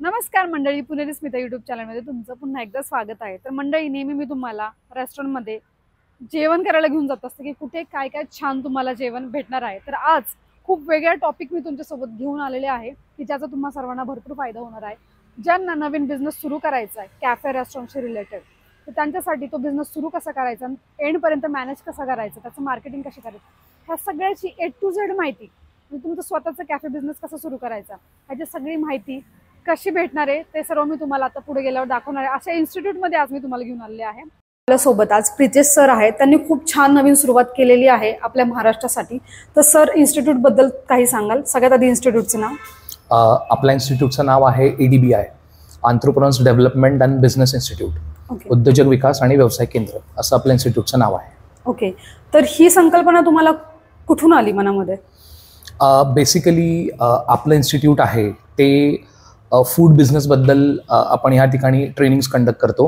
नमस्कार मंडळी, पुणेरी स्मिता युट्यूब चॅनलमध्ये तुमचं पुन्हा एकदा स्वागत आहे. तर मंडळी, नेहमी मी तुम्हाला रेस्टॉरंटमध्ये जेवण करायला घेऊन जात असते की कुठे काय काय छान तुम्हाला जेवण भेटणार आहे. तर आज खूप वेगळा टॉपिक मी तुमच्यासोबत घेऊन आलेले आहे की ज्याचा तुम्हा सर्वांना भरपूर फायदा होणार आहे. ज्यांना नवीन बिझनेस सुरू करायचा आहे कॅफे रेस्टॉरंटशी रिलेटेड, तर त्यांच्यासाठी तो बिझनेस सुरू कसा करायचा, एंडपर्यंत मॅनेज कसा करायचं, त्याचं मार्केटिंग कशी करायचं, ह्या सगळ्याची A to Z माहिती, म्हणजे तुमचं स्वतःचा कॅफे बिझनेस कसा सुरू करायचा, ह्याची सगळी माहिती कशी भेटणार आहे ते सर्व मी तुम्हाला आता पुढे गेल्यावर दाखवणार आहे. अशा इन्स्टिट्यूटमध्ये आज मी तुम्हाला घेऊन आलेले आहे. आपल्यासोबत आज प्रितेश सर आहेत. त्यांनी खूप छान नवीन सुरुवात केलेली आहे आपल्या महाराष्ट्रासाठी. तर सर, इन्स्टिट्यूट बद्दल काही सांगाल? सगळ्यात आधी इन्स्टिट्यूटचं नाव. आपल्या इन्स्टिट्यूटचं नाव आहे ADBI, entrepreneurs development and business institute, उद्योजक विकास आणि व्यवसाय केंद्र असं आपल्या इन्स्टिट्यूटचं नाव आहे. ओके, तर ही संकल्पना तुम्हाला कुठून आली मनामध्ये? बेसिकली आपलं इन्स्टिट्यूट आहे ते फूड बिझनेसबद्दल आपण ह्या ठिकाणी ट्रेनिंग्स कंडक्ट करतो.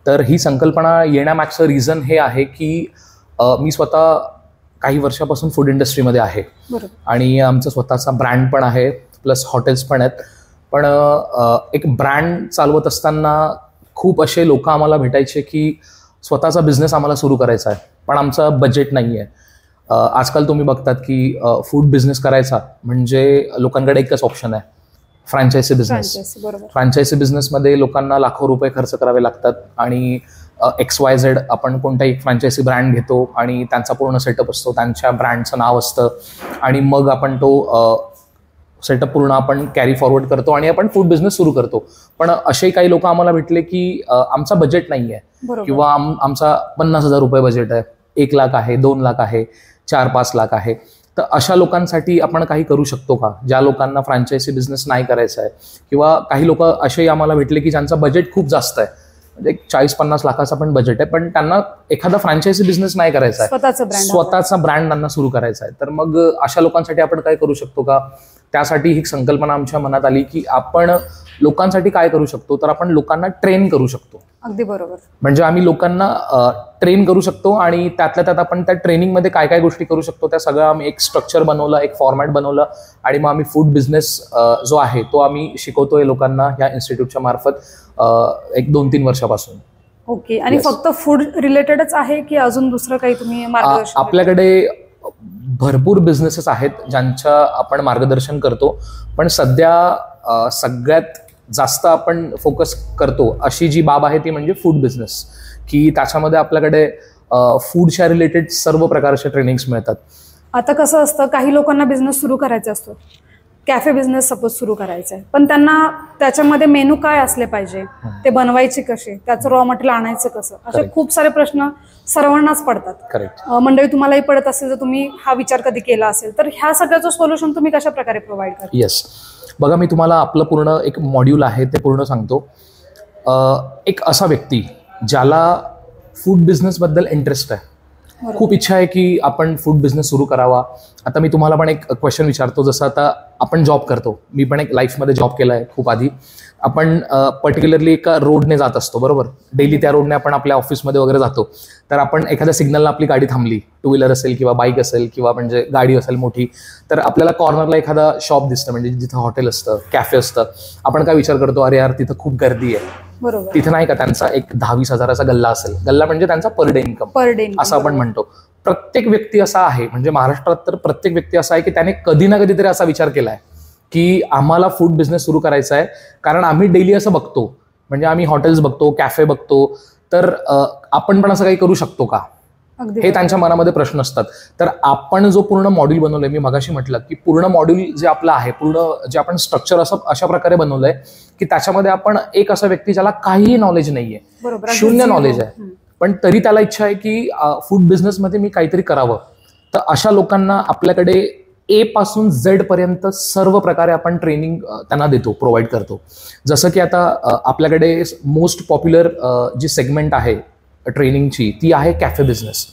तर ही संकल्पना येण्यामागचं रिझन हे आहे की मी स्वतः काही वर्षापासून फूड इंडस्ट्रीमध्ये आहे आणि आमचं स्वतःचा ब्रँड पण आहे, प्लस हॉटेल्स पण आहेत. पण एक ब्रँड चालवत असताना खूप असे लोक आम्हाला भेटायचे की स्वतःचा बिझनेस आम्हाला सुरू करायचा आहे, पण आमचं बजेट नाही आहे. आजकाल तुम्ही बघतात की फूड बिझनेस करायचा म्हणजे लोकांकडे एकच ऑप्शन आहे, फ्रँचायझी बिझनेस. फ्रँचायझी बिझनेसमध्ये लोकांना लाखो रुपये खर्च करावे लागतात आणि XYZ आपण कोणताही फ्रँचायझी ब्रँड घेतो आणि त्यांचा पूर्ण सेटअप असतो, त्यांच्या ब्रँडचं नाव असतं आणि मग आपण तो सेटअप पूर्ण आपण कॅरी फॉरवर्ड करतो आणि आपण फूड बिझनेस सुरू करतो. पण असे काही लोक आम्हाला भेटले की आमचा बजेट नाही आहे किंवा आमचा 50,000 रुपये बजेट आहे, 1 लाख आहे, 2 लाख आहे, 4-5 लाख आहे. तर अशा लोकांसाठी आपण काही करू शकतो का, ज्या लोकांना फ्रँचायझी बिझनेस नाही करायचा आहे. किंवा काही लोक असेही आम्हाला भेटले की ज्यांचा बजेट खूप जास्त आहे, म्हणजे 40-50 लाखाचा पण बजेट आहे, पण त्यांना एखादा फ्रँचायझी बिझनेस नाही करायचा आहे, स्वतःचा ब्रँड त्यांना सुरू करायचा आहे. तर मग अशा लोकांसाठी आपण काय करू शकतो का, त्यासाठी ही संकल्पना आमच्या मनात आली की आपण लोकांसाठी काय करू शकतो. तर आपण लोकांना ट्रेन करू शकतो. अगदी बरोबर. म्हणजे आम्ही लोकांना ट्रेन करू शकतो आणि त्यातल्या त्यात आपण त्या ट्रेनिंगमध्ये काय काय गोष्टी करू शकतो त्या सगळं आम्ही एक स्ट्रक्चर बनवलं, एक फॉर्मॅट बनवलं आणि मग आम्ही फूड बिझनेस जो आहे तो आम्ही शिकवतोय लोकांना ह्या इन्स्टिट्यूटच्या मार्फत एक 2-3 वर्षापासून. ओके, आणि फक्त फूड रिलेटेडच आहे की अजून दुसरं काही तुम्ही मार्गदर्शन? आपल्याकडे भरपूर बिझनेसेस आहेत ज्यांच्या आपण मार्गदर्शन करतो, पण सध्या सगळ्यात जास्त आपण फोकस करतो अशी जी बाब आहे ती म्हणजे फूड बिझनेस, की त्याच्यामध्ये आपल्याकडे फूडच्या रिलेटेड सर्व प्रकारचे ट्रेनिंग्स मिळतात. आता कसं असतं, काही लोकांना बिझनेस सुरू करायचा असतो, कॅफे बिझनेस सपोज सुरू करायचा आहे, पण त्यांना त्याच्यामध्ये मेनू काय असले पाहिजे, ते बनवायचे कसे, त्याचं रॉ मटेरियल आणायचं कसं, असे खूप सारे प्रश्न सर्वांनाच पडतात. करेक्ट. मंडळी, तुम्हालाही पडत असेल तर तुम्ही हा विचार कधी केला असेल, तर ह्या सगळ्याचं सोल्युशन तुम्ही कशा प्रकारे प्रोव्हाइड करता? येस, बघा, मी तुम्हाला आपलं पूर्ण एक मॉड्यूल आहे ते पूर्ण सांगतो. एक असा व्यक्ती ज्याला फूड बिझनेसबद्दल इंटरेस्ट आहे, खूप इच्छा आहे की आपण फूड बिझनेस सुरू करावा. आता मी तुम्हाला पण एक क्वेश्चन विचारतो, जसं आता आपण जॉब करतो, मी पण एक लाईफमध्ये जॉब केला आहे खूप आधी. आपण पर्टिक्युलरली एका रोडने जात असतो, बरोबर, डेली त्या रोडने आपण आपल्या ऑफिसमध्ये वगैरे जातो. तर आपण एखाद्या सिग्नलला आपली गाडी थांबली, 2 व्हीलर असेल किंवा बाईक असेल किंवा म्हणजे गाडी असेल मोठी, तर आपल्याला कॉर्नरला एखादा शॉप दिसतं, म्हणजे जिथं हॉटेल असतं, कॅफे असतं. आपण काय विचार करतो, अरे यार तिथं खूप गर्दी आहे, बरोबर, तिथे नाही का त्यांचा एक 10-20 हजाराचा गल्ला असेल. गल्ला म्हणजे त्यांचा पर डे इन्कम असं आपण म्हणतो. प्रत्येक व्यक्ती असा आहे, म्हणजे महाराष्ट्रात तर प्रत्येक व्यक्ती असा आहे की त्याने कधी ना कधीतरी असा विचार केलाय की आम्हाला फूड बिझनेस सुरू करायचा आहे. कारण आम्ही डेली असं बघतो, म्हणजे आम्ही हॉटेल्स बघतो, कॅफे बघतो, तर आपण पण असं काही करू शकतो का, हे त्यांच्या मनामध्ये प्रश्न असतात. तर आपण जो पूर्ण मॉड्यूल बनवलंय, मी मगाशी म्हटलं की पूर्ण मॉड्यूल जे आपलं आहे, पूर्ण जे आपण स्ट्रक्चर असं अशा प्रकारे बनवलंय की त्याच्यामध्ये आपण एक असा व्यक्ती ज्याला काहीही नॉलेज नाहीये, शून्य नॉलेज आहे, पण तरी त्याला इच्छा आहे की फूड बिझनेसमध्ये मी काहीतरी करावं. तर अशा लोकांना आपल्याकडे A पासून Z पर्यंत सर्व प्रकारे आपण ट्रेनिंग त्यांना देतो, प्रोव्हाइड करतो. जसं की आता आपल्याकडे मोस्ट पॉप्युलर जी सेगमेंट आहे ट्रेनिंगची ती आहे कॅफे बिझनेस.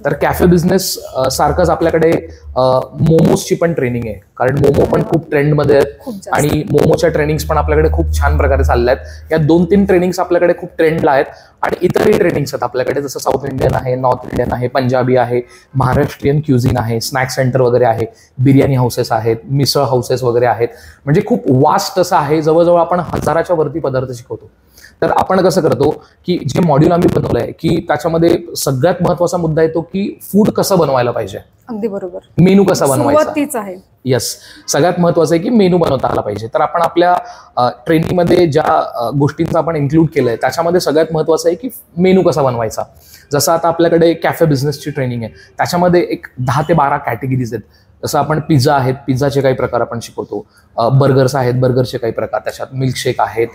तर कॅफे बिझनेस सारखंच आपल्याकडे मोमोजची पण ट्रेनिंग आहे, कारण मोमो पण खूप ट्रेंडमध्ये आहेत आणि मोमोच्या ट्रेनिंग्स पण आपल्याकडे खूप छान प्रकारे चालल्या आहेत. या 2-3 ट्रेनिंग्स आपल्याकडे खूप ट्रेंडला आहेत आणि इतरही ट्रेनिंग्स आहेत आपल्याकडे, जसं साऊथ इंडियन आहे, नॉर्थ इंडियन आहे, पंजाबी आहे, महाराष्ट्रीयन क्युझिन आहे, स्नॅक सेंटर वगैरे आहे, बिर्याणी हाऊसेस आहेत, मिसळ हाऊसेस वगैरे आहेत. म्हणजे खूप वास्ट असं आहे, जवळजवळ आपण 1000च्या वरती पदार्थ शिकवतो. तर आपण कसं करतो की जे मॉड्यूल आम्ही बनवलंय की त्याच्यामध्ये सगळ्यात महत्वाचा मुद्दा येतो की फूड कसं बनवायला पाहिजे. अगदी बरोबर. मेनू कसा बनवायचा तीच आहे. येस, सगळ्यात महत्वाचं आहे की मेनू बनवता आला पाहिजे. तर आपण आपल्या ट्रेनिंगमध्ये ज्या गोष्टींचा आपण इन्क्लूड केलंय त्याच्यामध्ये सगळ्यात महत्वाचं आहे की मेनू कसा बनवायचा. जसं आता आपल्याकडे कॅफे बिझनेसची ट्रेनिंग आहे, त्याच्यामध्ये एक 10 ते 12 कॅटेगरीज आहेत. जसं आपण पिझ्झा आहेत, पिझ्झाचे काही प्रकार आपण शिकवतो, बर्गर्स आहेत, बर्गरचे काही प्रकार, त्याच्यात मिल्कशेक आहेत,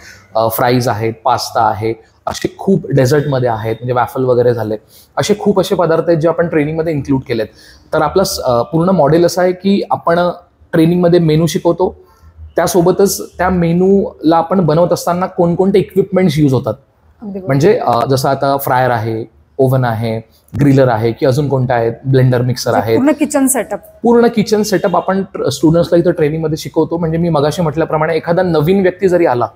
फ्राईज आहेत, पास्ता आहे, असे खूप डेझर्टमध्ये आहेत, म्हणजे वॅफल वगैरे झाले, असे खूप असे पदार्थ आहेत जे आपण ट्रेनिंगमध्ये इन्क्लूड केलेत. तर आपलं पूर्ण मॉडेल असं आहे की आपण ट्रेनिंगमध्ये मेनू शिकवतो, त्यासोबतच त्या मेनूला आपण बनवत असताना कोणकोणते इक्विपमेंट्स यूज होतात. म्हणजे जसं आता फ्रायर आहे, ओव्हन आहे, ग्रिलर आहे, की अजून कोणते आहेत, ब्लेंडर, मिक्सर आहे, पूर्ण किचन सेटअप आपण स्टुडंट्सला इथं ट्रेनिंगमध्ये शिकवतो. म्हणजे मी मगाशी म्हटल्याप्रमाणे एखादा नवीन व्यक्ती जरी आला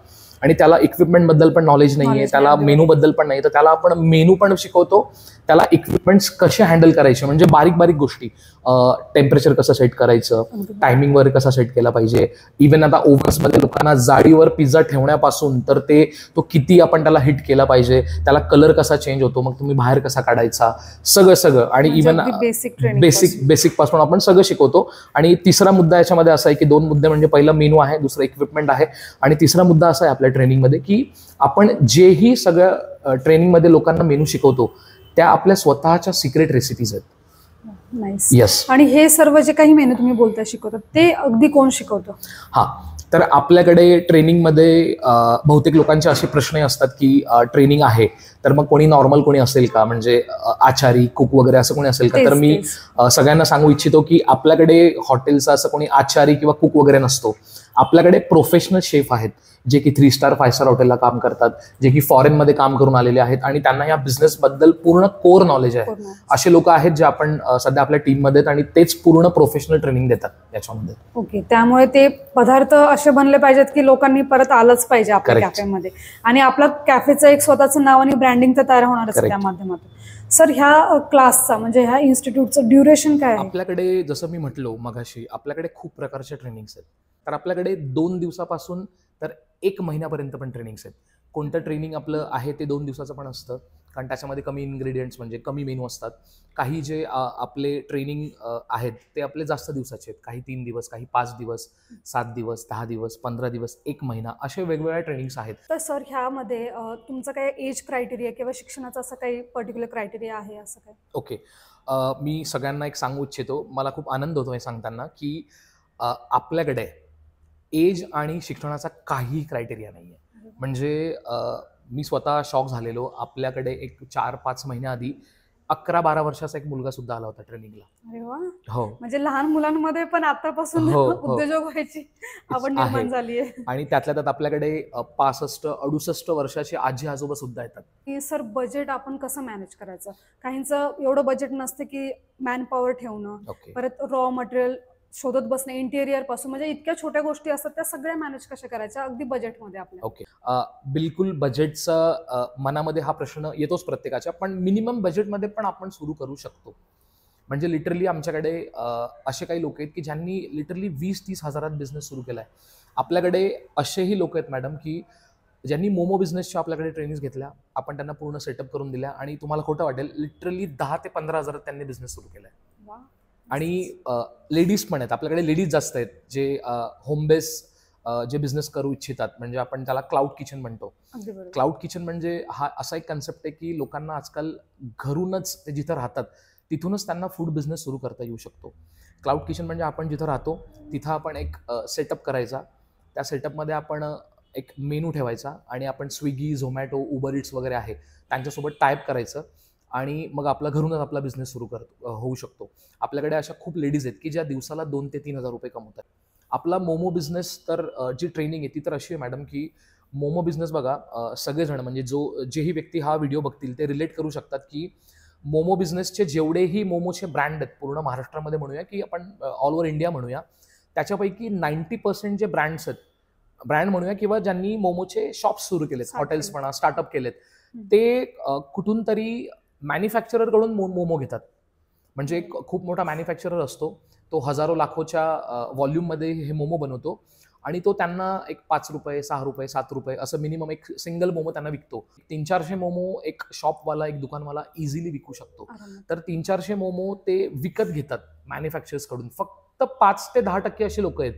आणि त्याला इक्विपमेंट बद्दल पण नॉलेज नाहीये, त्याला मेनू बद्दल पण नाही, तर त्याला आपण मेनू पण शिकवतो, त्याला इक्विपमेंट्स कसे हँडल करायचे, म्हणजे बारीक बारीक गोष्टी, टेम्परेचर कसं सेट करायचं, टायमिंगवर कसा सेट केला पाहिजे. इव्हन आता ओव्हन्समध्ये लोकांना जाळीवर पिझ्झा ठेवण्यापासून तर तो किती आपण त्याला हिट केला पाहिजे, त्याला कलर कसा चेंज होतो, मग तुम्ही बाहेर कसा काढायचा, सगळं. आणि इव्हन बेसिक पासून आपण सगळं शिकवतो. आणि तिसरा मुद्दा याच्यामध्ये असा आहे की 2 मुद्दे, म्हणजे पहिला मेनू आहे, दुसरा इक्विपमेंट आहे, आणि तिसरा मुद्दा असा आहे आपल्या ट्रेनिंगमध्ये की आपण जेही सगळ्या ट्रेनिंगमध्ये लोकांना मेनू शिकवतो त्या आपल्या स्वतःच्या सिक्रेट रेसिपीज आहेत. येस. आणि हे सर्व जे काही मेनू तुम्ही बोलता शिकवतात ते अगदी कोण शिकवतो? हा, तर आपल्याकडे ट्रेनिंगमध्ये बहुतेक लोकांचे असे प्रश्न असतात की ट्रेनिंग आहे तर मग कोणी नॉर्मल कोणी असेल का, म्हणजे आचारी, कुक वगैरे असं कोणी असेल का. तर मी सगळ्यांना सांगू इच्छितो की आपल्याकडे हॉटेलचा असं कोणी आचारी किंवा कुक वगैरे नसतो. आपल्याकडे प्रोफेशनल शेफ आहेत जे की 3 स्टार 5 स्टार हॉटेलला काम करतात, जे की फॉरेनमध्ये काम करून आलेले आहेत आणि त्यांना या बिझनेस बद्दल पूर्ण कोर नॉलेज आहे. असे लोक आहेत जे आपण सध्या आपल्या टीममध्ये आणि तेच पूर्ण प्रोफेशनल ट्रेनिंग देतात याच्यामध्ये. ओके, त्यामुळे ते पदार्थ असे बनले पाहिजेत की लोकांनी परत आलंच पाहिजे आपल्या कॅफेमध्ये, आणि आपला कॅफेचं एक स्वतःचं नाव आणि ब्रँडिंग तर तयार होणारच त्या माध्यमातून. सर, ह्या क्लासचा म्हणजे ह्या इन्स्टिट्यूटचं ड्युरेशन काय आहे? आपल्याकडे जसं मी म्हटलो मगाशी, आपल्याकडे खूप प्रकारच्या ट्रेनिंग्स आहेत. तर आपल्याकडे 2 दिवसापासून तर 1 महिन्यापर्यंत पण ट्रेनिंग्स आहेत. कोणतं ट्रेनिंग आपलं आहे ते 2 दिवसाचं पण असतं, कारण त्याच्यामध्ये कमी इन्ग्रेडियंट्स म्हणजे कमी मेनू असतात. काही जे आपले ट्रेनिंग आहेत ते आपले जास्त दिवसाचे आहेत, काही 3 दिवस, काही 5 दिवस, 7 दिवस, 10 दिवस, 15 दिवस, 1 महिना, असे वेगवेगळ्या ट्रेनिंग्स आहेत. तर सर, ह्यामध्ये तुमचं काही एज क्रायटेरिया किंवा शिक्षणाचा असं काही पर्टिक्युलर क्रायटेरिया आहे असं काय? ओके, मी सगळ्यांना एक सांगू इच्छितो, मला खूप आनंद होतो हे सांगताना की आपल्याकडे एज आणि शिक्षणाचा काही क्रायटेरिया नाही आहे. म्हणजे मी स्वतः शॉक झालेलो. आपल्याकडे एक 4-5 महिन्याआधी 11-12 वर्षाचा एक मुलगा सुद्धा आला होता ट्रेनिंगला. अरे वा. हो, म्हणजे लहान मुलांमध्ये पण आतापासून उद्योजक व्हायची आवड निर्माण झाली आहे. आणि त्यातल्या त्यात आपल्याकडे 65-68 वर्षाचे आजी आजोबा सुद्धा येतात. की सर, बजेट आपण कसं मॅनेज करायचं? काहींचं एवढं बजेट नसते की मॅन पॉवर ठेवणं, परत रॉ मटेरियल शोधत बसणे, इंटेरियर पासून, म्हणजे इतक्या छोट्या गोष्टी असतात त्या सगळ्या मॅनेज कशा करायच्या अगदी बजेटमध्ये आपल्या? ओके, बिलकुल बजेटचा मनामध्ये हा प्रश्न येतोच प्रत्येकाच्या, पण मिनिमम बजेटमध्ये पण आपण सुरू करू शकतो. म्हणजे लिटरली आमच्याकडे असे काही लोक आहेत की ज्यांनी लिटरली 20-30 हजारात बिझनेस सुरू केलाय. आपल्याकडे असेही लोक आहेत मॅडम की ज्यांनी मोमो बिझनेसच्या आपल्याकडे ट्रेनिंग घेतल्या, आपण त्यांना पूर्ण सेटअप करून दिल्या आणि तुम्हाला खोटं वाटेल, लिटरली 10 ते 15 हजारात त्यांनी बिझनेस सुरू केलाय. आणि लेडीज पण आहेत आपल्याकडे, लेडीज जास्त आहेत जे होम बेस जे बिझनेस करू इच्छितात. म्हणजे आपण त्याला क्लाउड किचन म्हणतो. क्लाउड किचन म्हणजे हा असा एक कन्सेप्ट आहे की लोकांना आजकाल घरूनच ते जिथं राहतात तिथूनच त्यांना फूड बिझनेस सुरू करता येऊ शकतो. क्लाउड किचन म्हणजे आपण जिथं राहतो तिथं आपण एक सेटअप करायचा, त्या सेटअपमध्ये आपण एक मेनू ठेवायचा आणि आपण स्विगी, झोमॅटो, उबर इट्स वगैरे आहे त्यांच्यासोबत टाईप करायचं आणि मग आपला घरूनच आपला बिझनेस सुरू होऊ शकतो. आपल्याकडे अशा खूप लेडीज आहेत की ज्या दिवसाला 2 ते 3 हजार रुपये कमवतात. आपला मोमो बिझनेस तर जी ट्रेनिंग आहे ती तर अशी आहे मॅडम की मोमो बिझनेस बघा, सगळेजण म्हणजे जेही व्यक्ती हा व्हिडिओ बघतील ते रिलेट करू शकतात की मोमो बिझनेसचे जेवढेही मोमोचे ब्रँड आहेत पूर्ण महाराष्ट्रामध्ये म्हणूया की आपण ऑल ओव्हर इंडिया म्हणूया, त्याच्यापैकी 90% जे ब्रँड्स आहेत, ब्रँड म्हणूया किंवा ज्यांनी मोमोचे शॉप्स सुरू केलेत, हॉटेल्स म्हणा, स्टार्टअप केलेत, ते कुठून तरी मॅन्युफॅक्चररकडून मोमो घेतात. म्हणजे एक खूप मोठा मॅन्युफॅक्चरर असतो, तो हजारो लाखोच्या व्हॉल्यूममध्ये हे मोमो बनवतो आणि तो त्यांना एक 5 रुपये, 6 रुपये, 7 रुपये असं मिनिमम एक सिंगल मोमो त्यांना विकतो. 300-400 मोमो एक शॉपवाला, एक दुकानवाला इझिली विकू शकतो. तर 300-400 मोमो ते विकत घेतात मॅन्युफॅक्चरर्सकडून. फक्त 5 ते 10% असे लोक आहेत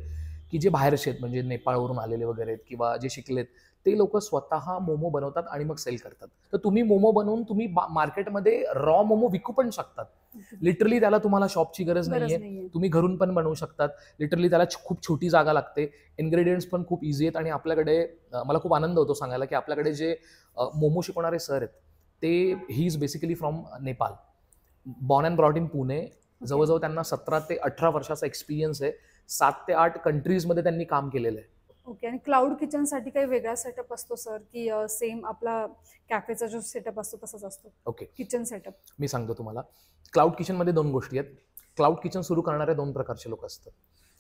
की जे बाहेरचे आहेत, म्हणजे नेपाळवरून आलेले वगैरे आहेत किंवा जे शिकलेत, ते लोक स्वतः मोमो बनवतात आणि मग सेल करतात. तर तुम्ही मोमो बनवून तुम्ही मार्केटमध्ये रॉ मोमो विकू पण शकतात. लिटरली त्याला तुम्हाला शॉपची गरज नाहीये, तुम्ही घरून पण बनवू शकतात. लिटरली त्याला खूप छोटी जागा लागते, इन्ग्रेडियंट्स पण खूप इझी आहेत. आणि आपल्याकडे मला खूप आनंद होतो सांगायला की आपल्याकडे जे मोमो शिकवणारे सर आहेत ते he is basically from Nepal, born and brought in Pune. जवळजवळ त्यांना 17 ते 18 वर्षाचा एक्सपिरियन्स आहे. 7 ते 8 कंट्रीजमध्ये त्यांनी काम केलेलं आहे. ओके. आणि क्लाउड किचनसाठी काही वेगळा सेटअप असतो सर, की सेम आपला कॅफेचा जो सेटअप असतो तसाच असतो? ओके, किचन सेटअप मी सांगतो तुम्हाला. क्लाउड किचनमध्ये 2 गोष्टी आहेत. क्लाउड किचन सुरू करणारे 2 प्रकारचे लोक असतात.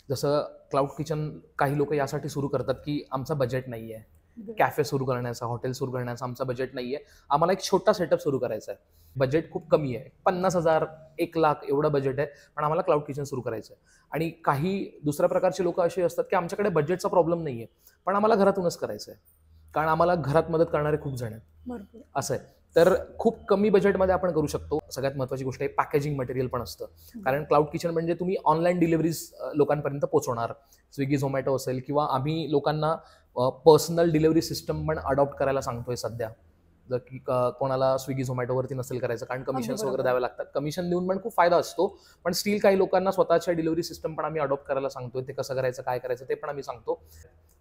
जसं क्लाउड किचन काही लोक यासाठी सुरू करतात की आमचा बजेट नाही आहे, कॅफे सुरू करण्याचा, हॉटेल सुरू करण्याचा आमचा बजेट नाही आहे, आम्हाला एक छोटा सेटअप सुरू करायचा आहे, बजेट खूप कमी आहे, 50,000 1,00,000 एवढं बजेट आहे, पण आम्हाला क्लाउड किचन सुरू करायचं आहे. आणि काही दुसऱ्या प्रकारचे लोक असे असतात की आमच्याकडे बजेटचा प्रॉब्लेम नाही आहे, पण आम्हाला घरातूनच करायचं आहे, कारण आम्हाला घरात मदत करणारे खूप जण आहेत, असं आहे. तर खूप कमी बजेटमध्ये आपण करू शकतो. सगळ्यात महत्त्वाची गोष्ट आहे पॅकेजिंग मटेरियल पण असतं, कारण क्लाउड किचन म्हणजे तुम्ही ऑनलाईन डिलिव्हरीज लोकांपर्यंत पोहोचवणार. स्विगी, झोमॅटो असेल किंवा आम्ही लोकांना पर्सनल डिलिव्हरी सिस्टम पण अडॉप्ट करायला सांगतोय सध्या. जर की कोणाला स्विगी झोमॅटोवरती नसेल करायचं, कारण कमिशन्स वगैरे द्यावे लागतात. कमिशन देऊन पण खूप फायदा असतो, पण स्टील काही लोकांना स्वतःच्या डिलिव्हरी सिस्टम पण आम्ही अडॉप्ट करायला सांगतोय. ते कसं करायचं, काय करायचं ते पण आम्ही सांगतो.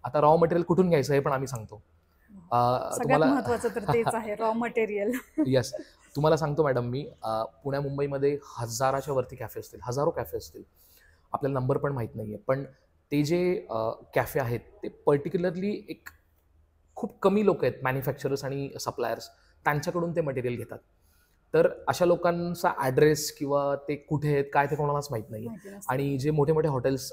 आता रॉ मटेरियल कुठून घ्यायचं हे पण आम्ही सांगतो. सगळ्यात महत्त्वाचं तर तेच आहे, रॉ मटेरियल. येस, तुम्हाला सांगतो मॅडम, मी पुण्या मुंबईमध्ये हजाराच्या वरती कॅफे असतील, हजारो कॅफे असतील, आपल्याला नंबर पण माहीत नाहीये. पण ते जे कॅफे आहेत ते पर्टिक्युलरली एक खूप कमी लोक आहेत, मॅन्युफॅक्चरर्स आणि सप्लायर्स, त्यांच्याकडून ते मटेरियल घेतात. तर अशा लोकांचा ॲड्रेस किंवा ते कुठे आहेत काय ते कोणालाच माहीत नाही. आणि जे मोठे मोठे हॉटेल्स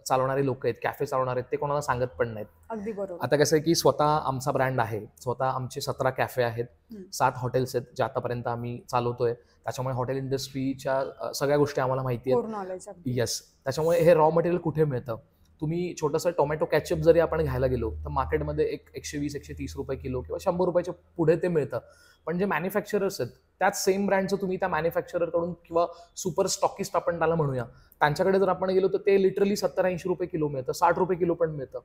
चालवणारे लोक आहेत, कॅफे चालवणारे आहेत, ते कोणाला सांगत पण नाहीत. अगदी बरोबर. आता कसं आहे की स्वतः आमचा ब्रँड आहे, स्वतः आमचे 17 कॅफे आहेत, 7 हॉटेल्स आहेत जे आतापर्यंत आम्ही चालवतोय. त्याच्यामुळे हॉटेल इंडस्ट्रीच्या सगळ्या गोष्टी आम्हाला माहिती आहेत. येस, त्याच्यामुळे हे रॉ मटेरियल कुठे मिळतं. तुम्ही छोटंसं टोमॅटो कॅचअप जरी आपण घ्यायला गेलो तर मार्केटमध्ये एक 120-130 रुपये किलो किंवा 100 रुपयाच्या पुढे ते मिळतं. पण जे मॅन्युफॅक्चरर्स आहेत त्याच सेम ब्रँडचं तुम्ही त्या मॅन्युफॅक्चररकडून किंवा सुपर स्टॉकिस्ट आपण त्याला म्हणूया, त्यांच्याकडे जर आपण गेलो तर ते लिटरली 70-80 रुपये किलो मिळतं, 60 रुपये किलो पण मिळतं.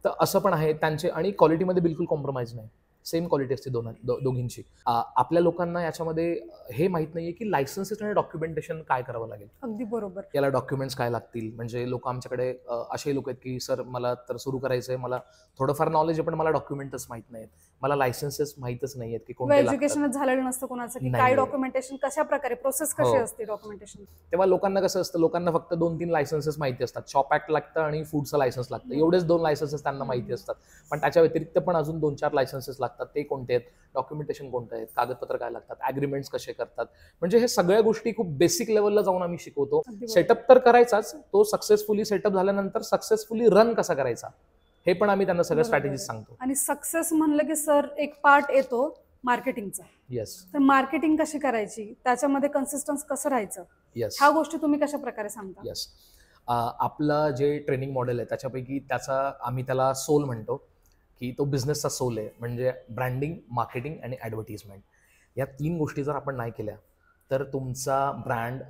तर असं पण आहे त्यांचे. आणि क्वालिटीमध्ये बिलकुल कॉम्प्रोमाइज नाही, सेम क्वालिटी असते दोघींची. आपल्या लोकांना याच्यामध्ये हे माहित नाहीये की लायसन्सेस आणि डॉक्युमेंटेशन काय करावं लागेल. अगदी बरोबर. याला डॉक्युमेंट्स काय लागतील. म्हणजे लोक आमच्याकडे असे लोक आहेत की सर मला तर सुरू करायचं आहे, मला थोडंफार नॉलेज आहे पण मला डॉक्युमेंटच माहित नाहीत, मला लायसन्सेस माहितच नाहीयेत की कोणते लागतात. एज्युकेशनच झालेलं नसतं कोणाचं की काय डॉक्युमेंटेशन, कशा प्रकारे प्रोसेस कशी असते डॉक्युमेंटेशन. तेव्हा लोकांना कसं असतं, लोकांना फक्त 2-3 लायसन्सेस माहिती असतात. शॉप ऍक्ट लागतं आणि फूडचं लायसन्स लागतं, एवढेच 2 लायसन्सेस त्यांना माहिती असतात. पण त्याच्या व्यतिरिक्त पण अजून 2-4 लायसन्सेस लागतात. ते कोणते आहेत, डॉक्युमेंटेशन कोणतं आहेत, कागदपत्र काय लागतात, ॲग्रीमेंट्स कसे करतात. म्हणजे हे सगळ्या गोष्टी खूप बेसिक लेवलला जाऊन आम्ही शिकवतो. सेटअप तर करायचाच, तो सक्सेसफुली सेटअप झाल्यानंतर सक्सेसफुली रन कसा करायचा हे पण आम्ही त्यांना सगळं स्ट्रॅटेजी सांगतो. आणि सक्सेस म्हणलं की सर एक पार्ट येतो मार्केटिंगचा. येस, तर मार्केटिंग कशी करायची, त्याच्यामध्ये कन्सिस्टन्स कसं राहायचं, येस, ह्या गोष्टी तुम्ही कशा प्रकारे सांगता. येस, आपलं जे ट्रेनिंग मॉडेल आहे त्याच्यापैकी आम्ही त्याला सोल म्हणतो की तो बिझनेसचा सोल आहे. म्हणजे ब्रँडिंग, मार्केटिंग आणि ॲडव्हर्टिजमेंट या 3 गोष्टी जर आपण नाही केल्या तर तुमचा ब्रँड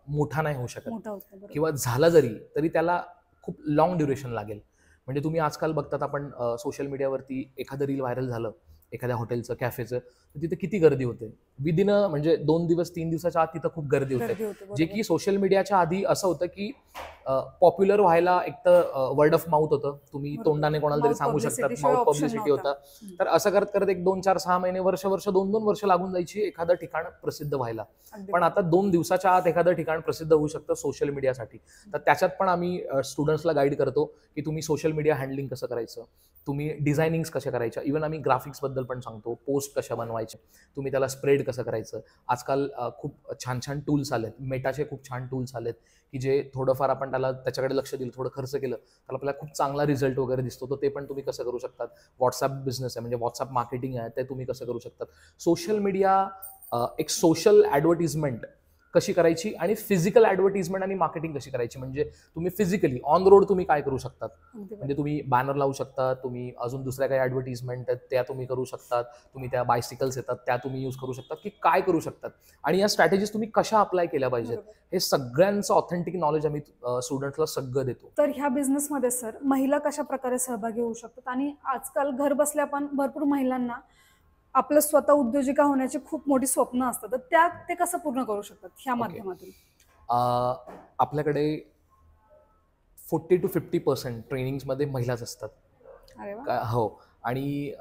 मोठा नाही होऊ शकत, किंवा झाला तरी त्याला खूप लॉंग ड्युरेशन लागेल. म्हणजे तुम्ही आजकाल बघतात, आपण सोशल मीडियावरती एखादं रील व्हायरल झालं एखाद्या हॉटेलचं, कॅफेचं, तर तिथे किती गर्दी होते. विदिन म्हणजे 2 दिवस 3 दिवसाच्या आत तिथं खूप गर्दी होते. जे की सोशल मीडियाच्या आधी असं होतं की पॉप्युलर व्हायला एक तर वर्ड ऑफ माउथ होतं, तुम्ही तोंडाने कोणाला तरी सांगू शकतात, माउथ पब्लिसिटी होता. तर असं करत करत 1, 2, 4, 6 महिने, वर्ष 2-2 वर्ष लागून जायची एखादं ठिकाण प्रसिद्ध व्हायला. पण आता 2 दिवसाच्या आत एखादं ठिकाण प्रसिद्ध होऊ शकतं सोशल मीडियासाठी. तर त्याच्यात पण आम्ही स्टुडंट्सला गाईड करतो की तुम्ही सोशल मीडिया हँडलिंग कसं करायचं, तुम्ही डिझायनिंग्स कशा करायच्या. इव्हन आम्ही ग्राफिक्स बद्दल पण सांगतो, पोस्ट कशा बनवायचे, तुम्ही त्याला स्प्रेड कसं करायचं. आजकाल खूप छान छान टूल्स आलेत, मेटाचे खूप छान टूल्स आलेत की जे थोडंफार आपण त्याच्याकडे लक्ष दिलं, थोडं खर्च केलं तर आपल्याला खूप चांगला रिझल्ट वगैरे दिसतो. तर ते पण तुम्ही कसं करू शकतात. व्हॉट्सअप बिझनेस आहे, म्हणजे व्हॉट्सअप मार्केटिंग आहे, ते तुम्ही कसं करू शकतात. सोशल मीडिया, एक सोशल ॲडव्हर्टिजमेंट कशी करायची आणि फिजिकल ॲडव्हर्टिजमेंट आणि मार्केटिंग कशी करायची. म्हणजे तुम्ही फिजिकली ऑन रोड तुम्ही काय करू शकतात. म्हणजे तुम्ही बॅनर लावू शकता, तुम्ही अजून दुसऱ्या काही ॲडव्हर्टिजमेंट आहेत त्या तुम्ही करू शकतात, तुम्ही त्या बायसिकल्स येतात त्या तुम्ही यूज करू शकतात, की काय करू शकतात आणि या स्ट्रॅटेजीज तुम्ही कशा अप्लाय केल्या पाहिजेत. हे सगळ्यांचं ऑथेंटिक नॉलेज आम्ही स्टुडंट्सला सगळं देतो. तर ह्या बिझनेसमध्ये सर महिला कशा प्रकारे सहभागी होऊ शकतात आणि आजकाल घर बसल्या पण भरपूर महिलांना आपलं स्वतः उद्योजिका होण्याची खूप मोठी स्वप्न असतात, तर ते कसं पूर्ण करू शकतात ह्या माध्यमातून. आपल्याकडे 40 to 50% ट्रेनिंग्समध्ये महिलाच असतात. अरे वा. हो. आणि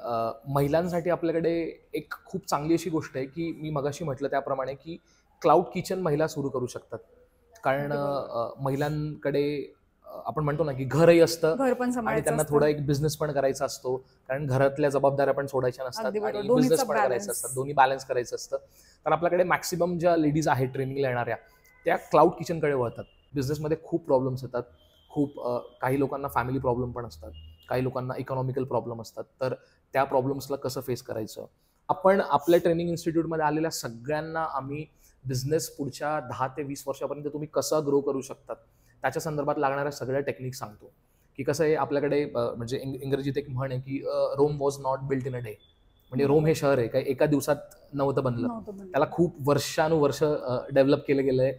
महिलांसाठी आपल्याकडे एक खूप चांगली अशी गोष्ट आहे की मी मगाशी म्हटलं त्याप्रमाणे की क्लाउड किचन महिला सुरू करू शकतात. कारण महिलांकडे आपण म्हणतो ना की घरही असतं घर पण आणि सांभाळायचं त्यांना असतं. थोडा एक बिझनेस पण करायचा असतो. कारण घरातल्या जबाबदाऱ्या पण सोडायच्या नसतात अगदी बरोबर. आणि दोन्हीचा बिझनेस पण balance. करायचा असतात, दोन्ही बॅलन्स करायचं असतं. तर आपल्याकडे मॅक्सिमम ज्या लेडीज आहेत ट्रेनिंगला येणाऱ्या त्या क्लाउड किचनकडे वळतात. बिझनेसमध्ये खूप प्रॉब्लेम्स येतात, खूप काही लोकांना फॅमिली प्रॉब्लेम पण असतात, काही लोकांना इकॉनॉमिकल प्रॉब्लेम असतात. तर त्या प्रॉब्लेम्सला कसं फेस करायचं. आपण आपल्या ट्रेनिंग इन्स्टिट्यूटमध्ये आलेल्या सगळ्यांना आम्ही बिझनेस पुढच्या 10 ते 20 वर्षापर्यंत तुम्ही कसा ग्रो करू शकतात त्याच्या संदर्भात लागणाऱ्या सगळ्या टेक्निक सांगतो. की कसं आहे आपल्याकडे म्हणजे इंग्रजीत एक म्हण आहे की Rome was not built in a day. म्हणजे रोम हे शहर आहे काही एका दिवसात नव्हतं बनलं, त्याला खूप वर्षानुवर्ष डेव्हलप केलं गेलंय.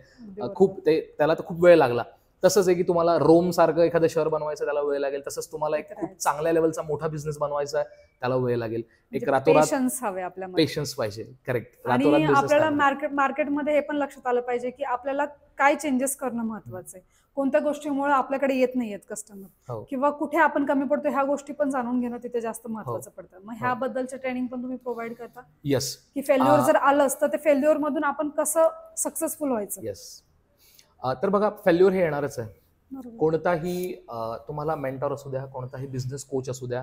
खूप त्याला तर खूप वेळ लागला. तसंच आहे की तुम्हाला रोम सारखं एखादं शहर बनवायचं त्याला वेळ लागेल, तसंच तुम्हाला एक खूप चांगल्या लेवलचा मोठा बिझनेस बनवायचा आहे त्याला वेळ लागेल. एक रातोरात पेशन्स हवे आपल्यामध्ये. पेशन्स पाहिजे. करेक्ट. आणि आपल्याला मार्केटमध्ये हे पण लक्षात आलं पाहिजे की आपल्याला काय चेंजेस करणं महत्वाचं आहे, कोणत्या गोष्टीमुळे आपल्याकडे येत नाहीयेत कस्टमर किंवा कुठे आपण कमी पडतो ह्या गोष्टी पण जाणून घेणं तिथे जास्त महत्वाचं पडतं. मग ह्याबद्दलचं ट्रेनिंग पण तुम्ही प्रोव्हाइड करता. येस. की फेल्युअर जर आलंच तर ते फेल्युअर मधून आपण कसं सक्सेसफुल व्हायचं. येस. तर बघा फेल्युअर हे येणारच आहे. कोणताही तुम्हाला मेंटॉर असू द्या, कोणताही बिझनेस कोच असू द्या,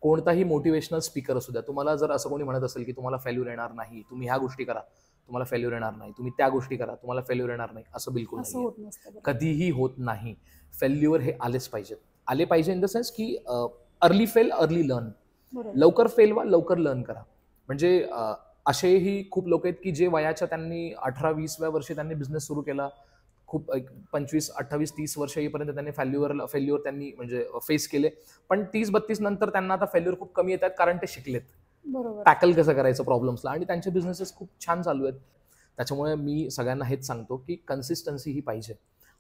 कोणताही मोटिवेशनल स्पीकर असू द्या, तुम्हाला जर असं कोणी म्हणत असेल की तुम्हाला फेल्युअर येणार नाही, तुम्ही ह्या गोष्टी करा तुम्हाला फेल्युअर येणार नाही, तुम्ही त्या गोष्टी करा तुम्हाला फेल्युअर येणार नाही, असं बिलकुल नाही. कधीही होत नाही. फेल्युअर हे आलेच पाहिजेत. आले पाहिजे इन द सेन्स की अर्ली फेल अर्ली लर्न. लवकर फेल व्हा लवकर लर्न करा. म्हणजे असेही खूप लोक आहेत की जे वयाच्या त्यांनी 18-20व्या वर्षी त्यांनी बिझनेस सुरू केला, खूप 25, 28, 30 वर्ष येईपर्यंत त्यांनी फेल्युअर त्यांनी म्हणजे फेस केले. पण 30-32 नंतर त्यांना आता फेल्युअर खूप कमी येतात कारण ते शिकलेत टॅकल कसं करायचं प्रॉब्लेम्सला आणि त्यांचे बिझनेसेस खूप छान चालू आहेत. त्याच्यामुळे मी सगळ्यांना हेच सांगतो की कन्सिस्टन्सी ही पाहिजे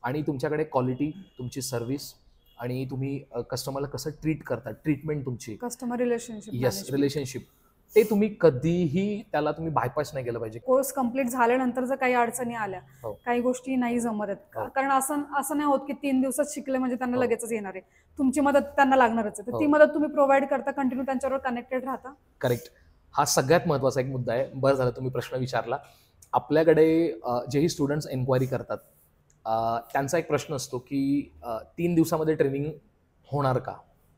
आणि तुमच्याकडे क्वालिटी, तुमची सर्व्हिस आणि तुम्ही कस्टमरला कसं ट्रीट करता, ट्रीटमेंट तुमची, कस्टमर रिलेशनशिप. येस रिलेशनशिप, ते तुम्ही कधीही त्याला तुम्ही बायपास नाही केलं पाहिजे. कोर्स कम्प्लीट झाल्यानंतर जर काही अडचणी आल्या, काही गोष्टी नाही जमत आहेत, कारण असं नाही होत की 3 दिवसात शिकले म्हणजे त्यांना लगेचच येणार आहे. तुमची मदत त्यांना लागणारच आहे, तर ती मदत तुम्ही प्रोव्हाइड करता, कंटिन्यू त्यांच्याबरोबर कनेक्टेड राहता. करेक्ट. हा सगळ्यात महत्त्वाचा एक मुद्दा आहे. बरं झालं तुम्ही प्रश्न विचारला. आपल्याकडे जेही स्टुडंट्स एन्क्वायरी करतात त्यांचा एक प्रश्न असतो की 3 दिवसामध्ये ट्रेनिंग होणार का.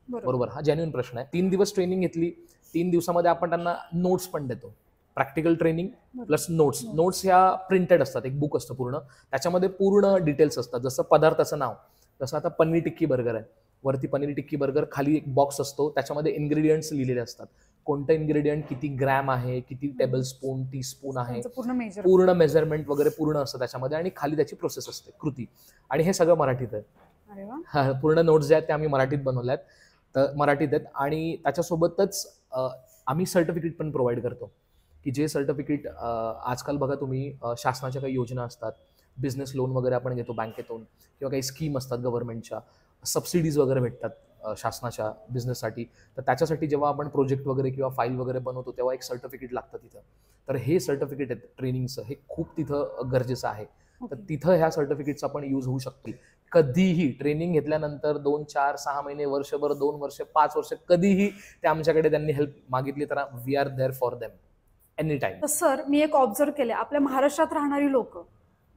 बरोबर. हा जेन्युइन प्रश्न आहे. 3 दिवस ट्रेनिंग घेतली, 3 दिवसामध्ये आपण त्यांना नोट्स पण देतो. Practical training plus notes. Notes ह्या प्रिंटेड असतात, एक बुक असतं पूर्ण, त्याच्यामध्ये पूर्ण डिटेल्स असतात. जसं पदार्थाचं नाव, जसं आता पनीर टिक्की बर्गर आहे, वरती पनीर टिक्की बर्गर, खाली एक बॉक्स असतो त्याच्यामध्ये इन्ग्रेडियंट्स लिहिलेले असतात. कोणतं इन्ग्रेडियंट किती ग्रॅम आहे, किती टेबल स्पून, टीस्पून आहे, पूर्ण मेजरमेंट वगैरे पूर्ण असतं त्याच्यामध्ये आणि खाली त्याची प्रोसेस असते, कृती. आणि हे सगळं मराठीत आहे. पूर्ण नोट्स ज्या आहेत त्या आम्ही मराठीत बनवल्यात, तर मराठीत आहेत. आणि त्याच्यासोबतच आम्ही सर्टिफिकेट पण प्रोव्हाइड करतो की जे सर्टिफिकेट आजकाल बघा तुम्ही शासनाच्या काही योजना असतात, बिझनेस लोन वगैरे आपण घेतो बँकेतून किंवा काही स्कीम असतात गव्हर्नमेंटच्या, सबसिडीज वगैरे भेटतात शासनाच्या बिझनेससाठी. तर त्याच्यासाठी जेव्हा आपण प्रोजेक्ट वगैरे किंवा फाईल वगैरे बनवतो तेव्हा एक सर्टिफिकेट लागतं तिथं. तर हे सर्टिफिकेट आहे ट्रेनिंगचं, हे खूप तिथं गरजेचं आहे. तर तिथं ह्या सर्टिफिकेटचा पण यूज होऊ शकतो. कधीही ट्रेनिंग घेतल्यानंतर 2, 4, 6 महिने, वर्षभर, 2 वर्ष, 5 वर्ष कधीही ते आमच्याकडे त्यांनी हेल्प मागितली तर we are there for them any time. तर सर मी एक ऑब्झर्व केले, आपल्या महाराष्ट्रात राहणारी लोक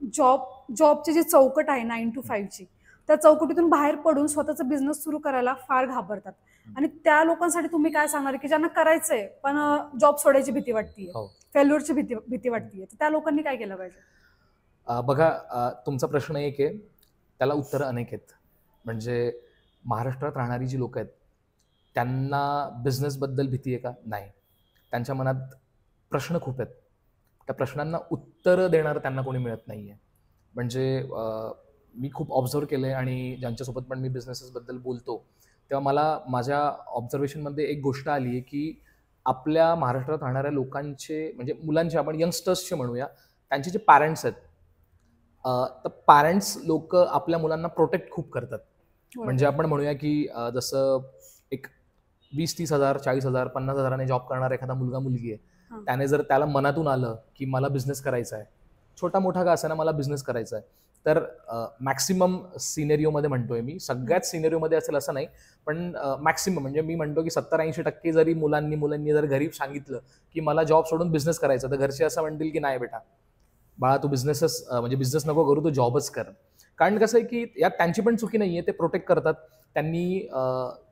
जॉबची जी चौकट आहे 9 to 5 ची, त्या चौकटीतून बाहेर पडून स्वतःचा बिझनेस सुरू करायला फार घाबरतात. आणि त्या लोकांसाठी तुम्ही काय सांगणार की ज्यांना करायचंय पण जॉब सोडायची भीती वाटतीये, फेल्युअरची भीती वाटतीये, तर त्या लोकांनी काय केलं पाहिजे? बघा, तुमचा प्रश्न एक आहे, त्याला उत्तरं अनेक आहेत. म्हणजे महाराष्ट्रात राहणारी जी लोक आहेत त्यांना बिझनेसबद्दल भीती आहे का? नाही. त्यांच्या मनात प्रश्न खूप आहेत. त्या प्रश्नांना उत्तरं देणारं त्यांना कोणी मिळत नाही आहे. म्हणजे मी खूप ऑब्झर्व केलं आहे आणि ज्यांच्यासोबत पण मी बिझनेसेसबद्दल बोलतो तेव्हा मला माझ्या ऑब्झर्वेशनमध्ये एक गोष्ट आली आहे की आपल्या महाराष्ट्रात राहणाऱ्या लोकांचे, म्हणजे मुलांचे, आपण यंगस्टर्सचे म्हणूया, त्यांचे जे पॅरेंट्स आहेत, तर पॅरेंट्स लोक आपल्या मुलांना प्रोटेक्ट खूप करतात. म्हणजे आपण म्हणूया की जसं एक 20-30 हजार, 40 हजार, 50 हजाराने जॉब करणारा एखादा मुलगा मुलगी आहे, त्याने जर त्याला मनातून आलं की मला बिझनेस करायचा आहे, छोटा मोठा का असेना मला बिझनेस करायचा आहे, तर मॅक्सिमम सिनेरिओमध्ये म्हणतोय मी, सगळ्याच सिनेरिओमध्ये असेल असं नाही, पण मॅक्सिमम म्हणजे मी म्हणतो की 70-80% जरी मुलांनी जर घरी सांगितलं की मला जॉब सोडून बिझनेस करायचा, तर घरचे असं म्हणतील की नाही बेटा, बाळा तू म्हणजे बिझनेस नको करू, तू जॉबच कर. कारण कसं आहे की यात त्यांची पण चुकी नाहीये, ते प्रोटेक्ट करतात. त्यांनी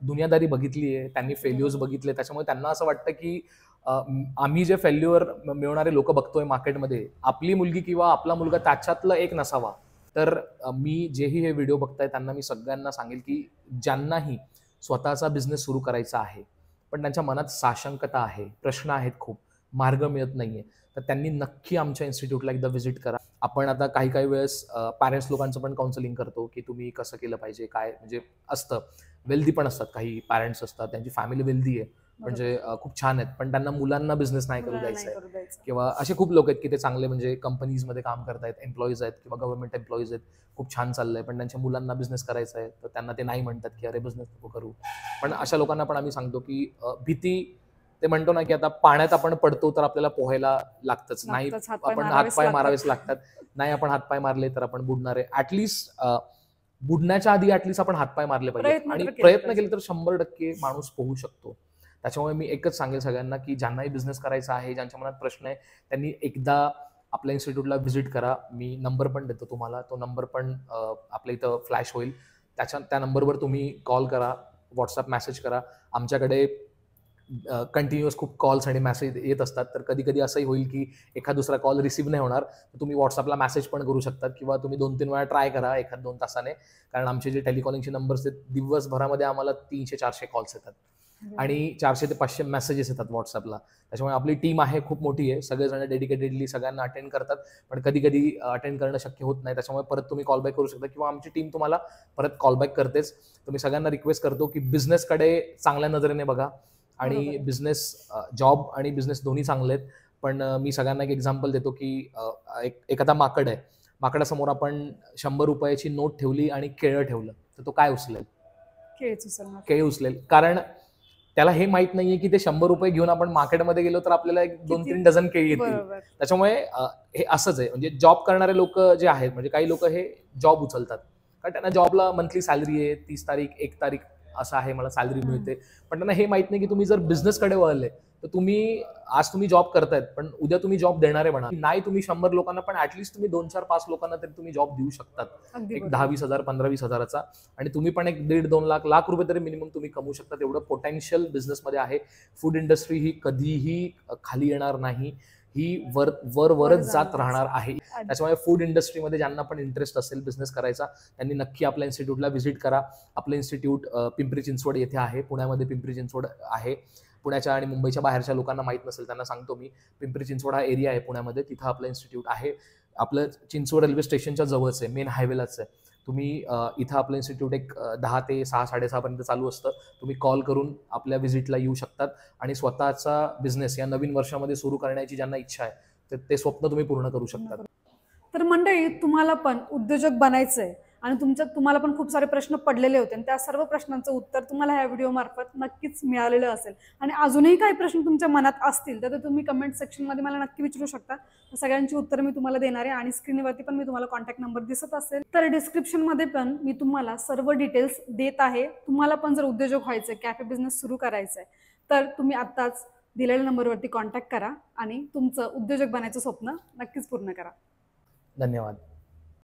दुनियादारी बघितली आहे, त्यांनी फेल्युअर्स बघितले, त्याच्यामुळे त्यांना असं वाटतं की आम्ही जे फेल्युअर मिळवणारे लोक बघतोय मार्केटमध्ये, आपली मुलगी किंवा आपला मुलगा त्याच्यातलं एक नसावा. तर मी जेही हे व्हिडिओ बघताय त्यांना मी सगळ्यांना सांगेल की ज्यांनाही स्वतःचा बिझनेस सुरू करायचा आहे पण त्यांच्या मनात साशंकता आहे, प्रश्न आहेत खूप, मार्ग मिळत नाहीये, तर त्यांनी नक्की आमच्या इन्स्टिट्यूटला एकदा व्हिजिट करा. आपण आता काही वेळेस पॅरेंट्स लोकांचं पण काउन्सिलिंग करतो की तुम्ही कसं केलं पाहिजे, काय म्हणजे असतं. वेल्दी पण असतात, काही पॅरेंट्स असतात त्यांची फॅमिली वेल्दी आहे, म्हणजे खूप छान आहेत, पण त्यांना मुलांना बिझनेस नाही करू द्यायचा आहे. किंवा असे खूप लोक आहेत की ते चांगले, म्हणजे कंपनीजमध्ये काम करतायत, एम्प्लॉईज आहेत किंवा गव्हर्नमेंट एम्प्लॉईज आहेत, खूप छान चाललंय, पण त्यांच्या मुलांना बिझनेस करायचा आहे, तर त्यांना ते नाही म्हणतात की अरे बिझनेस नको करू. पण अशा लोकांना पण आम्ही सांगतो की भीती, ते म्हणतो ना की आता पाण्यात आपण पडतो तर आपल्याला पोहायला लागतच नाही, आपण हातपाय मारावेच लागतात, नाही आपण हातपाय मारले तर आपण बुडणार आहे. ऍटलिस्ट बुडण्याच्या आधी ऍटलिस्ट आपण हातपाय मारले पाहिजे, आणि प्रयत्न केले तर 100% माणूस पोहू शकतो. त्याच्यामुळे मी एकच सांगेल सगळ्यांना की ज्यांनाही बिझनेस करायचा आहे, ज्यांच्या मनात प्रश्न आहे, त्यांनी एकदा आपल्या इन्स्टिट्यूटला व्हिजिट करा. मी नंबर पण देतो तुम्हाला, तो नंबर पण आपल्या इथं फ्लॅश होईल. त्या नंबरवर तुम्ही कॉल करा, व्हॉट्सअप मेसेज करा. आमच्याकडे कंटिन्युअस खूप कॉल्स आणि मेसेज येत असतात, तर कधी कधी असंही होईल की एखाद दुसरा कॉल रिसीव्ह नाही होणार, तर तुम्ही व्हॉट्सअपला मेसेज पण करू शकतात किंवा तुम्ही 2-3 वेळा ट्राय करा 1-2 तासाने, कारण आमचे जे टेलिकॉलिंगचे नंबर्स आहेत, दिवसभरामध्ये आम्हाला 300-400 कॉल्स येतात आणि 400 ते 500 मेसेजेस येतात व्हॉट्सअपला. त्याच्यामुळे आपली टीम आहे, खूप मोठी आहे, सगळेजण डेडिकेटेडली सगळ्यांना अटेंड करतात, पण कधी कधी अटेंड करणं शक्य होत नाही, त्याच्यामुळे परत तुम्ही कॉलबॅक करू शकता किंवा आमची टीम तुम्हाला परत कॉलबॅक करतेच. तर मी सगळ्यांना रिक्वेस्ट करतो की बिझनेसकडे चांगल्या नजरेने बघा, आणि बिझनेस, जॉब आणि बिझनेस दोन्ही चांगले आहेत, पण मी सगळ्यांना एक एक्झाम्पल देतो की एखादा माकड आहे, माकडासमोर आपण 100 रुपयाची नोट ठेवली आणि केळं ठेवलं, तर तो काय उचलेल? केळी उचलेल, कारण त्याला हे माहित नाहीये की ते 100 रुपये घेऊन आपण मार्केटमध्ये गेलो तर आपल्याला 2-3 डझन केळी येतील. त्याच्यामुळे हे असंच आहे. म्हणजे जॉब करणारे लोक जे आहेत, म्हणजे काही लोक हे जॉब उचलतात कारण त्यांना जॉबला मंथली सॅलरी आहे, 30 तारीख 1 तारीख असं आहे, मला सॅलरी मिळते, पण त्यांना हे माहित नाही की तुम्ही जर बिझनेसकडे वळले तर आज तुम्ही जॉब करतायत, पण उद्या तुम्ही जॉब देणारे म्हणा नाही, तुम्ही 100 लोकांना, पण ऍटलीस्ट तुम्ही 2-4-5 लोकांना तरी तुम्ही जॉब देऊ शकतात, एक 10-20 हजार, 15-20 हजाराचा, आणि तुम्ही पण एक 1.5-2 लाख रुपये तरी मिनिमम तुम्ही कमवू शकता. एवढं पोटेन्शियल बिझनेसमध्ये आहे. फूड इंडस्ट्री ही कधीही खाली येणार नाही, ही वरच जात राहणार आहे. त्याच्यामुळे फूड इंडस्ट्रीमध्ये ज्यांना पण इंटरेस्ट असेल बिझनेस करायचा, त्यांनी नक्की आपल्या इन्स्टिट्यूटला व्हिजिट करा. आपलं इन्स्टिट्यूट पिंपरी चिंचवड येथे आहे, पुण्यामध्ये पिंपरी चिंचवड आहे. पुण्याच्या आणि मुंबईच्या बाहेरच्या लोकांना माहित नसेल त्यांना सांगतो मी, पिंपरी चिंचवड हा एरिया आहे पुण्यामध्ये, तिथं आपलं इन्स्टिट्यूट आहे. आपलं चिंचवड रेल्वे स्टेशनच्या जवळच आहे, मेन हायवेलाच आहे. तुम्ही इथं आपलं इन्स्टिट्यूट एक 10 ते 6-6:30 पर्यंत चालू असतं. तुम्ही कॉल करून आपल्या व्हिजिटला येऊ शकतात आणि स्वतःचा बिझनेस या नवीन वर्षामध्ये सुरू करण्याची ज्यांना इच्छा आहे, तर ते स्वप्न तुम्ही पूर्ण करू शकता. तर मंडळी, तुम्हाला पण उद्योजक बनायचंय आणि तुम्हाला पण खूप सारे प्रश्न पडलेले होते, आणि त्या सर्व प्रश्नांचं उत्तर तुम्हाला ह्या व्हिडिओ मार्फत नक्कीच मिळालेलं असेल. आणि अजूनही काही प्रश्न तुमच्या मनात असतील तर तुम्ही कमेंट सेक्शनमध्ये मला नक्की विचारू शकता. सगळ्यांची उत्तर मी तुम्हाला देणार आहे, आणि स्क्रीनवरती पण मी तुम्हाला कॉन्टॅक्ट नंबर दिसत असेल तर डिस्क्रिप्शनमध्ये पण मी तुम्हाला सर्व डिटेल्स देत आहे. तुम्हाला पण जर उद्योजक व्हायचंय, कॅफे बिझनेस सुरू करायचंय, तर तुम्ही आत्ताच दिलेल्या नंबरवरती कॉन्टॅक्ट करा आणि तुमचं उद्योजक बनायचं स्वप्न नक्कीच पूर्ण करा. धन्यवाद.